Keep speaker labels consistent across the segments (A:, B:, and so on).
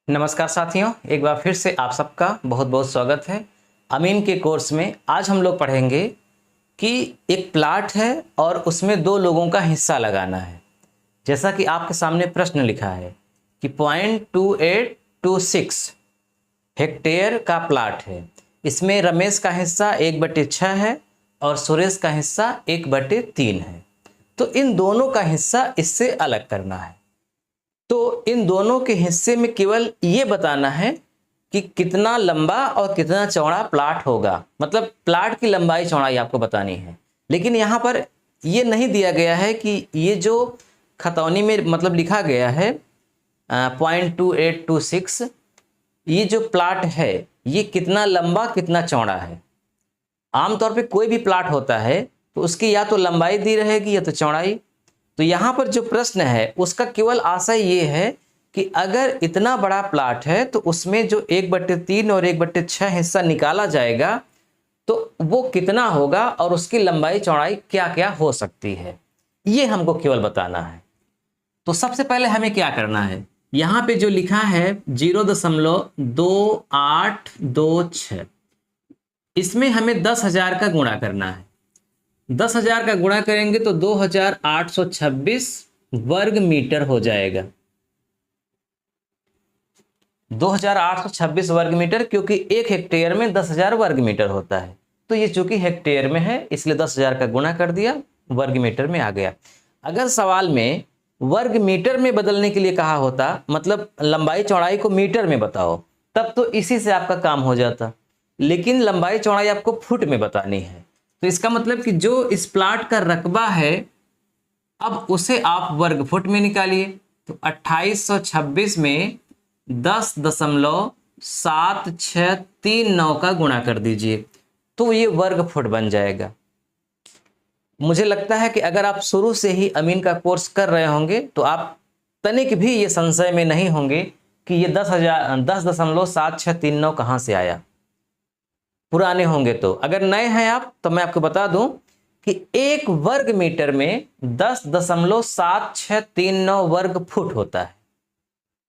A: नमस्कार साथियों, एक बार फिर से आप सबका बहुत बहुत स्वागत है। अमीन के कोर्स में आज हम लोग पढ़ेंगे कि एक प्लाट है और उसमें दो लोगों का हिस्सा लगाना है। जैसा कि आपके सामने प्रश्न लिखा है कि 0.2826 हेक्टेयर का प्लाट है, इसमें रमेश का हिस्सा 1/6 है और सुरेश का हिस्सा 1/3 है। तो इन दोनों का हिस्सा इससे अलग करना है। तो इन दोनों के हिस्से में केवल ये बताना है कि कितना लंबा और कितना चौड़ा प्लाट होगा, मतलब प्लाट की लंबाई चौड़ाई आपको बतानी है। लेकिन यहाँ पर ये नहीं दिया गया है कि ये जो खतौनी में मतलब लिखा गया है 0.2826, ये जो प्लाट है ये कितना लंबा कितना चौड़ा है। आमतौर पे कोई भी प्लाट होता है तो उसकी या तो लंबाई दी रहेगी या तो चौड़ाई। तो यहाँ पर जो प्रश्न है उसका केवल आशय ये है कि अगर इतना बड़ा प्लाट है तो उसमें जो 1/3 और 1/6 हिस्सा निकाला जाएगा तो वो कितना होगा और उसकी लंबाई चौड़ाई क्या क्या हो सकती है, ये हमको केवल बताना है। तो सबसे पहले हमें क्या करना है, यहाँ पे जो लिखा है 0.2826, इसमें हमें 10,000 का गुणा करना है। 10,000 का गुणा करेंगे तो 2,826 वर्ग मीटर हो जाएगा। 2,826 वर्ग मीटर, क्योंकि एक हेक्टेयर में 10,000 वर्ग मीटर होता है। तो ये चूंकि हेक्टेयर में है इसलिए 10,000 का गुणा कर दिया, वर्ग मीटर में आ गया। अगर सवाल में वर्ग मीटर में बदलने के लिए कहा होता, मतलब लंबाई चौड़ाई को मीटर में बताओ, तब तो इसी से आपका काम हो जाता। लेकिन लंबाई चौड़ाई आपको फुट में बतानी है। तो इसका मतलब कि जो इस प्लाट का रकबा है अब उसे आप वर्ग फुट में निकालिए। तो 2826 में 10.7639 का गुणा कर दीजिए तो ये वर्ग फुट बन जाएगा। मुझे लगता है कि अगर आप शुरू से ही अमीन का कोर्स कर रहे होंगे तो आप तनिक भी ये संशय में नहीं होंगे कि ये 10.7639 कहाँ से आया। पुराने होंगे तो, अगर नए हैं आप तो मैं आपको बता दूं कि एक वर्ग मीटर में 10.7639 वर्ग फुट होता है।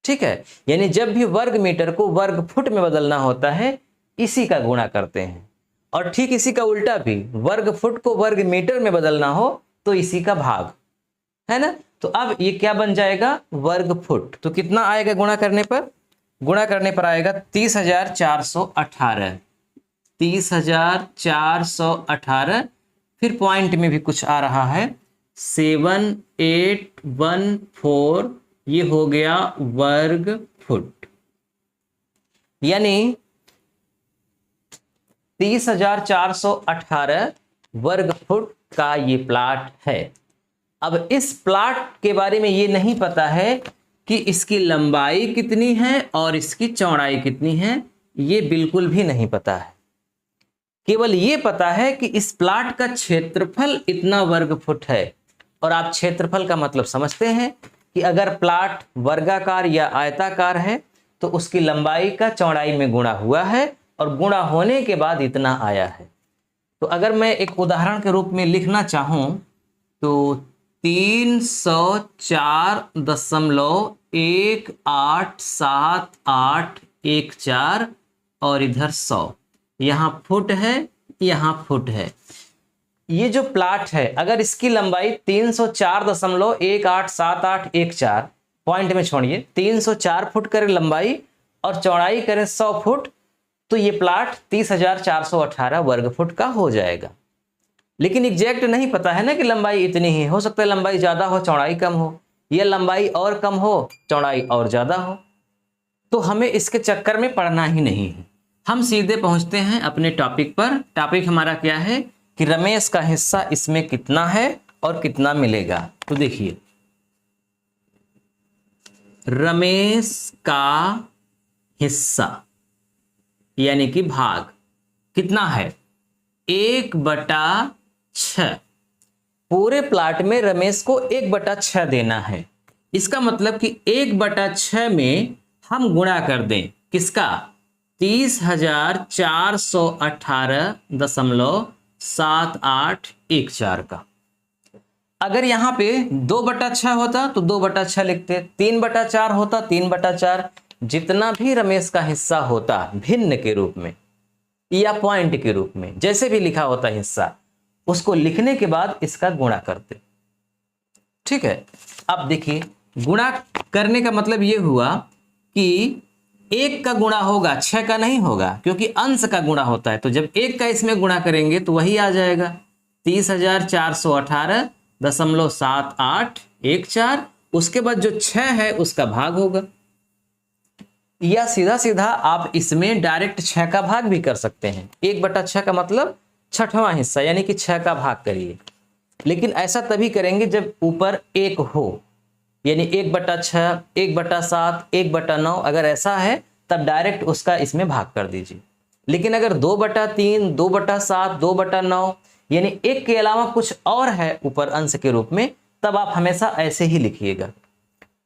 A: ठीक है, यानी जब भी वर्ग मीटर को वर्ग फुट में बदलना होता है इसी का गुणा करते हैं, और ठीक इसी का उल्टा भी, वर्ग फुट को वर्ग मीटर में बदलना हो तो इसी का भाग, है ना। तो अब ये क्या बन जाएगा, वर्ग फुट। तो कितना आएगा गुणा करने पर, गुणा करने पर आएगा 30,418, 30,418। फिर पॉइंट में भी कुछ आ रहा है 7814, ये हो गया वर्ग फुट। यानी 30,418 वर्ग फुट का ये प्लाट है। अब इस प्लाट के बारे में ये नहीं पता है कि इसकी लंबाई कितनी है और इसकी चौड़ाई कितनी है, ये बिल्कुल भी नहीं पता है। केवल ये पता है कि इस प्लाट का क्षेत्रफल इतना वर्ग फुट है। और आप क्षेत्रफल का मतलब समझते हैं कि अगर प्लाट वर्गाकार या आयताकार है तो उसकी लंबाई का चौड़ाई में गुणा हुआ है और गुणा होने के बाद इतना आया है। तो अगर मैं एक उदाहरण के रूप में लिखना चाहूं तो 304.18781 और इधर 100, यहाँ फुट है यहाँ फुट है। ये जो प्लाट है अगर इसकी लंबाई 304.187814, पॉइंट में छोड़िए, 304 फुट करे लंबाई और चौड़ाई करें 100 फुट, तो ये प्लाट 30,418 वर्ग फुट का हो जाएगा। लेकिन एग्जैक्ट नहीं पता है ना कि लंबाई इतनी ही, हो सकता है लंबाई ज्यादा हो चौड़ाई कम हो, या लंबाई और कम हो चौड़ाई और ज्यादा हो। तो हमें इसके चक्कर में पड़ना ही नहीं है, हम सीधे पहुंचते हैं अपने टॉपिक पर। टॉपिक हमारा क्या है कि रमेश का हिस्सा इसमें कितना है और कितना मिलेगा। तो देखिए, रमेश का हिस्सा यानी कि भाग कितना है, 1/6। पूरे प्लाट में रमेश को 1/6 देना है। इसका मतलब कि 1/6 में हम गुणा कर दें किसका, 30,418.7814 का। अगर यहाँ पे 2/6 होता तो 2/6 लिखते, 3/4 होता 3/4, जितना भी रमेश का हिस्सा होता भिन्न के रूप में या पॉइंट के रूप में, जैसे भी लिखा होता हिस्सा, उसको लिखने के बाद इसका गुणा करते। ठीक है, अब देखिए गुणा करने का मतलब ये हुआ कि 1 का गुणा होगा 6 का नहीं होगा, क्योंकि अंश का गुणा होता है। तो जब 1 का इसमें गुणा करेंगे तो वही आ जाएगा 30,418.7814। उसके बाद जो 6 है उसका भाग होगा, या सीधा सीधा आप इसमें डायरेक्ट 6 का भाग भी कर सकते हैं। 1/6 का मतलब 6वां हिस्सा, यानी कि 6 का भाग करिए। लेकिन ऐसा तभी करेंगे जब ऊपर 1 हो, यानी 1/6, 1/7, 1/9 अगर ऐसा है तब डायरेक्ट उसका इसमें भाग कर दीजिए। लेकिन अगर 2/3, 2/7, 2/9 यानी 1 के अलावा कुछ और है ऊपर अंश के रूप में, तब आप हमेशा ऐसे ही लिखिएगा।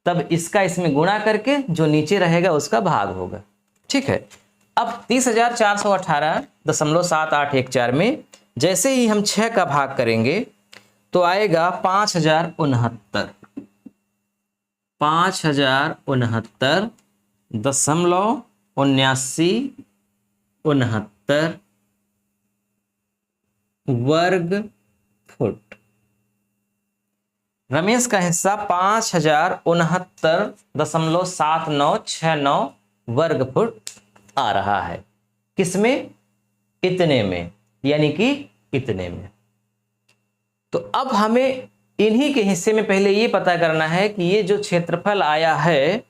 A: तब इसका इसमें गुणा करके जो नीचे रहेगा उसका भाग होगा। ठीक है, अब 30,418.7814 में जैसे ही हम 6 का भाग करेंगे तो आएगा 5,069, 5,069.79 वर्ग फुट। रमेश का हिस्सा 5,069.7969 वर्ग फुट आ रहा है। किसमें? इतने में, यानी कि इतने में। तो अब हमें इन्हीं के हिस्से में पहले ये पता करना है कि ये जो क्षेत्रफल आया है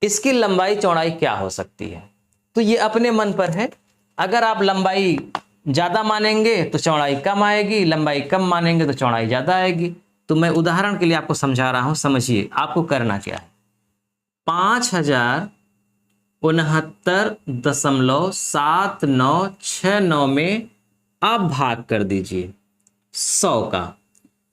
A: इसकी लंबाई चौड़ाई क्या हो सकती है। तो ये अपने मन पर है। अगर आप लंबाई ज्यादा मानेंगे तो चौड़ाई कम आएगी, लंबाई कम मानेंगे तो चौड़ाई ज्यादा आएगी। तो मैं उदाहरण के लिए आपको समझा रहा हूं, समझिए आपको करना क्या है। 5,069.7969 में आप भाग कर दीजिए 100 का।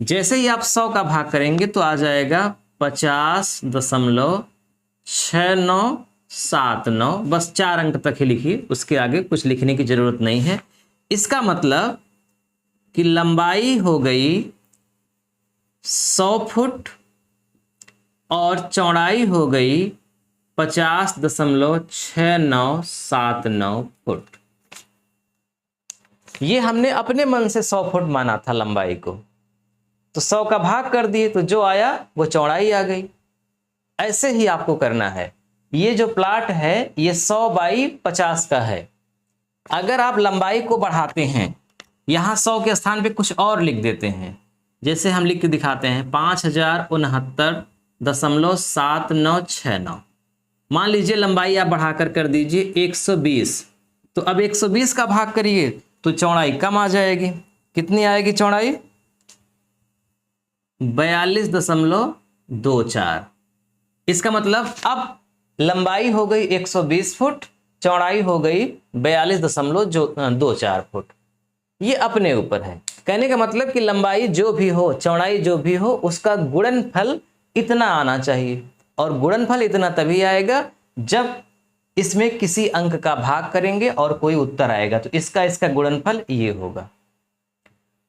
A: जैसे ही आप 100 का भाग करेंगे तो आ जाएगा 50.6979। बस 4 अंक तक ही लिखिए, उसके आगे कुछ लिखने की जरूरत नहीं है। इसका मतलब कि लंबाई हो गई 100 फुट और चौड़ाई हो गई 50.6979 फुट। ये हमने अपने मन से 100 फुट माना था लंबाई को, तो 100 का भाग कर दिए तो जो आया वो चौड़ाई आ गई। ऐसे ही आपको करना है। ये जो प्लाट है ये 100/50 का है। अगर आप लंबाई को बढ़ाते हैं, यहां 100 के स्थान पे कुछ और लिख देते हैं, जैसे हम लिख के दिखाते हैं 5,069.7969। मान लीजिए लंबाई आप बढ़ाकर कर दीजिए 120, तो अब 120 का भाग करिए तो चौड़ाई कम आ जाएगी। कितनी आएगी चौड़ाई? 42.24। इसका मतलब अब लंबाई हो गई 120 फुट, चौड़ाई हो गई 42.24 फुट। ये अपने ऊपर है। कहने का मतलब कि लंबाई जो भी हो, चौड़ाई जो भी हो, उसका गुणनफल इतना आना चाहिए। और गुणनफल इतना तभी आएगा जब इसमें किसी अंक का भाग करेंगे और कोई उत्तर आएगा, तो इसका गुणनफल ये होगा।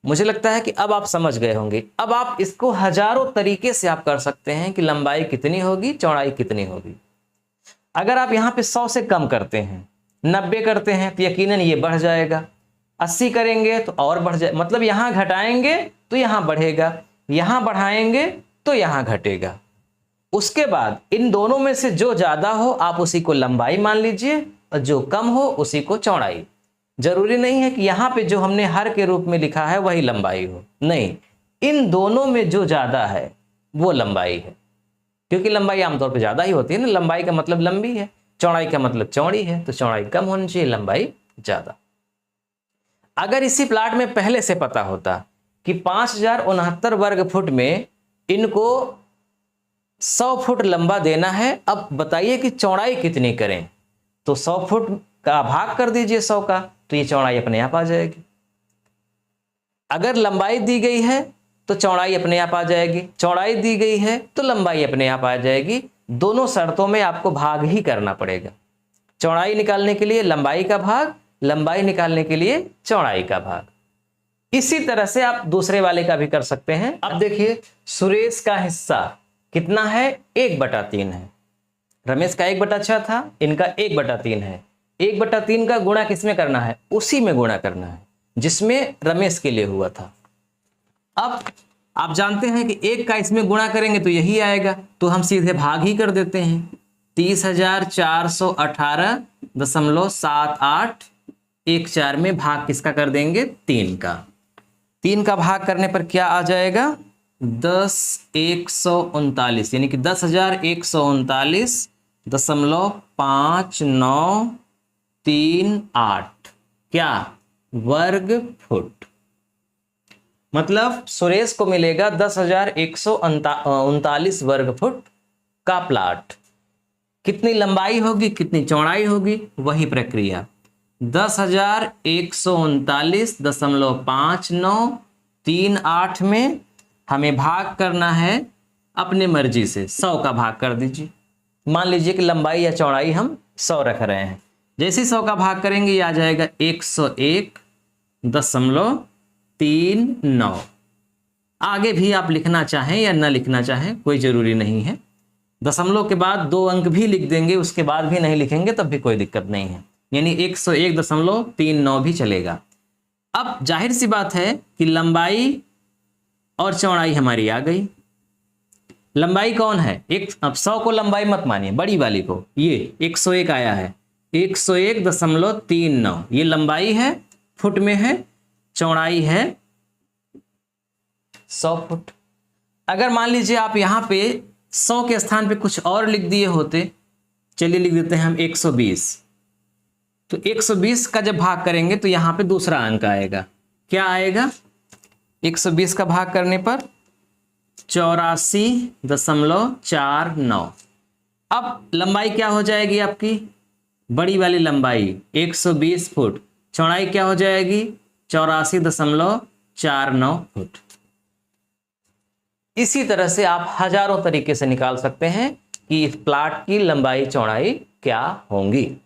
A: मुझे लगता है कि अब आप समझ गए होंगे। अब आप इसको हजारों तरीके से आप कर सकते हैं कि लंबाई कितनी होगी, चौड़ाई कितनी होगी। अगर आप यहाँ पे 100 से कम करते हैं, 90 करते हैं तो यकीनन ये बढ़ जाएगा, 80 करेंगे तो और बढ़ जाए, मतलब यहाँ घटाएंगे तो यहाँ बढ़ेगा, यहाँ बढ़ाएंगे तो यहाँ घटेगा। उसके बाद इन दोनों में से जो ज्यादा हो आप उसी को लंबाई मान लीजिए और जो कम हो उसी को चौड़ाई। जरूरी नहीं है कि यहाँ पे जो हमने हर के रूप में लिखा है वही लंबाई हो, नहीं, इन दोनों में जो ज्यादा है वो लंबाई है, क्योंकि लंबाई आमतौर पे ज्यादा ही होती है ना। लंबाई का मतलब लंबी है, चौड़ाई का मतलब चौड़ी है, तो चौड़ाई कम होनी चाहिए, लंबाई ज्यादा। अगर इसी प्लाट में पहले से पता होता कि 5,069 वर्ग फुट में इनको 100 फुट लंबा देना है, अब बताइए कि चौड़ाई कितनी करें, तो 100 फुट का भाग कर दीजिए 100 का, तो ये चौड़ाई अपने आप आ जाएगी। अगर लंबाई दी गई है तो चौड़ाई अपने आप आ जाएगी, चौड़ाई दी गई है तो लंबाई अपने आप आ जाएगी। दोनों शर्तों में आपको भाग ही करना पड़ेगा। चौड़ाई निकालने के लिए लंबाई का भाग, लंबाई निकालने के लिए चौड़ाई का भाग। इसी तरह से आप दूसरे वाले का भी कर सकते हैं। अब देखिए सुरेश का हिस्सा कितना है? 1/3 है। रमेश का 1/6 था, इनका 1/3 है। 1/3 का गुणा किसमें करना है? उसी में गुणा करना है जिसमें रमेश के लिए हुआ था। अब आप जानते हैं कि 1 का इसमें गुणा करेंगे तो यही आएगा, तो हम सीधे भाग ही कर देते हैं। 30,418.78 1 4 में भाग किसका कर देंगे? 3 का। 3 का भाग करने पर क्या आ जाएगा? 10,139 यानी कि 10,139.5938 क्या? वर्ग फुट। मतलब सुरेश को मिलेगा 10,139 वर्ग फुट का प्लाट। कितनी लंबाई होगी, कितनी चौड़ाई होगी? वही प्रक्रिया। 10,139.5938 में हमें भाग करना है अपने मर्जी से। 100 का भाग कर दीजिए। मान लीजिए कि लंबाई या चौड़ाई हम 100 रख रहे हैं। जैसे 100 का भाग करेंगे ये आ जाएगा 101.39। आगे भी आप लिखना चाहें या न लिखना चाहें कोई ज़रूरी नहीं है। दशमलव के बाद 2 अंक भी लिख देंगे, उसके बाद भी नहीं लिखेंगे तब भी कोई दिक्कत नहीं है, यानी 101.39 भी चलेगा। अब जाहिर सी बात है कि लंबाई और चौड़ाई हमारी आ गई। लंबाई कौन है? अब 100 को लंबाई मत मानिए, बड़ी वाली को। ये 101 आया है, 101.39 ये लंबाई है, फुट में है। चौड़ाई है 100 फुट। अगर मान लीजिए आप यहाँ पे 100 के स्थान पे कुछ और लिख दिए होते, चलिए लिख देते हैं हम 120, तो 120 का जब भाग करेंगे तो यहाँ पे दूसरा अंक आएगा। क्या आएगा? 120 का भाग करने पर 84.49। अब लंबाई क्या हो जाएगी आपकी? बड़ी वाली लंबाई 120 फुट, चौड़ाई क्या हो जाएगी? 84.49 फुट। इसी तरह से आप हजारों तरीके से निकाल सकते हैं कि इस प्लाट की लंबाई चौड़ाई क्या होंगी।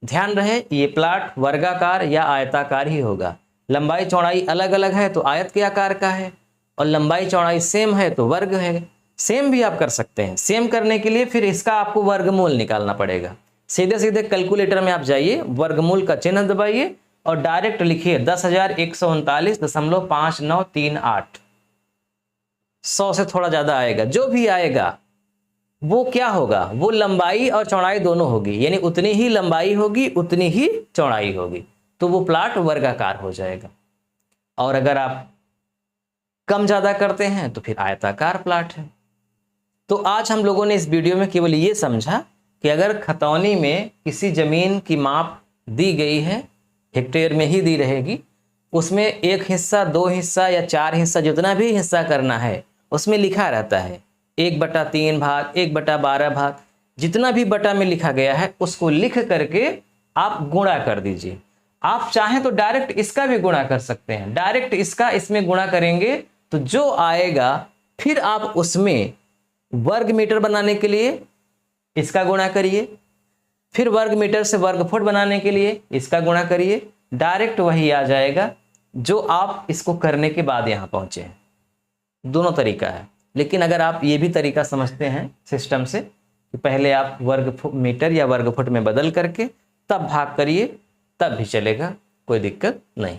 A: ध्यान रहे ये प्लाट वर्गाकार या आयताकार ही होगा। लंबाई चौड़ाई अलग अलग है तो आयत के आकार का है, और लंबाई चौड़ाई सेम है तो वर्ग है। सेम भी आप कर सकते हैं। सेम करने के लिए फिर इसका आपको वर्गमूल निकालना पड़ेगा। सीधे सीधे कैलकुलेटर में आप जाइए, वर्गमूल का चिन्ह दबाइए और डायरेक्ट लिखिए 10,139.5938। 100 से थोड़ा ज्यादा आएगा, जो भी आएगा वो क्या होगा? वो लंबाई और चौड़ाई दोनों होगी, यानी उतनी ही लंबाई होगी उतनी ही चौड़ाई होगी, तो वो प्लाट वर्गाकार हो जाएगा। और अगर आप कम ज्यादा करते हैं तो फिर आयताकार प्लाट है। तो आज हम लोगों ने इस वीडियो में केवल ये समझा कि अगर खतौनी में किसी जमीन की माप दी गई है, हेक्टेयर में ही दी रहेगी, उसमें 1 हिस्सा 2 हिस्सा या 4 हिस्सा जितना भी हिस्सा करना है उसमें लिखा रहता है 1/3 भाग, 1/12 भाग, जितना भी बटा में लिखा गया है उसको लिख करके आप गुणा कर दीजिए। आप चाहें तो डायरेक्ट इसका भी गुणा कर सकते हैं। डायरेक्ट इसका इसमें गुणा करेंगे तो जो आएगा फिर आप उसमें वर्ग मीटर बनाने के लिए इसका गुणा करिए, फिर वर्ग मीटर से वर्ग फुट बनाने के लिए इसका गुणा करिए। डायरेक्ट वही आ जाएगा जो आप इसको करने के बाद यहाँ पहुंचे हैं। दोनों तरीका है, लेकिन अगर आप ये भी तरीका समझते हैं सिस्टम से कि पहले आप वर्ग मीटर या वर्ग फुट में बदल करके तब भाग करिए, तब भी चलेगा, कोई दिक्कत नहीं।